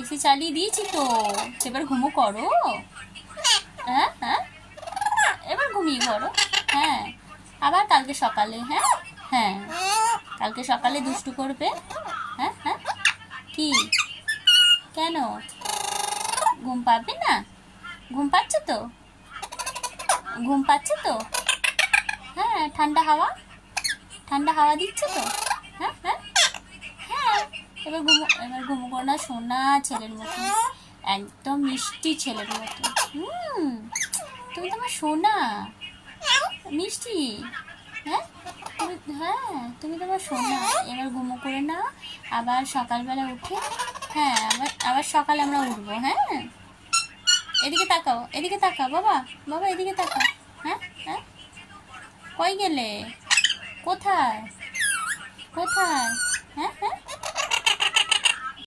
AC চালিয়ে দিয়েছি তো, এবার ঘুমো করো। হ্যাঁ হ্যাঁ, এবার ঘুমিয়ে পড়ো। হ্যাঁ, আবার কালকে সকালে। হ্যাঁ হ্যাঁ, কালকে সকালে দুষ্টু করবে। হ্যাঁ হ্যাঁ, কি, কেন ঘুম পাবে না? ঘুম পাচ্ছে তো, ঘুম পাচ্ছে তো। হ্যাঁ, ঠান্ডা হাওয়া, ঠান্ডা হাওয়া দিচ্ছে তো। হ্যাঁ হ্যাঁ হ্যাঁ, এবার ঘুমো, এবার ঘুমো করো না সোনা ছেলের মতো, একদম মিষ্টি ছেলের মতো। হুম, তুমি তোমার সোনা মিষ্টি। হ্যাঁ, তুমি তোমার সোনা। এবার ঘুমো করে না, আবার সকালবেলা উঠে। হ্যাঁ, আবার আবার সকালে আমরা উঠবো। হ্যাঁ, এদিকে তাকাও, এদিকে তাকাও বাবা, বাবা এদিকে তাকাও। হ্যাঁ হ্যাঁ, কই গেলে? কোথায়? কোথায়? হ্যাঁ হ্যাঁ,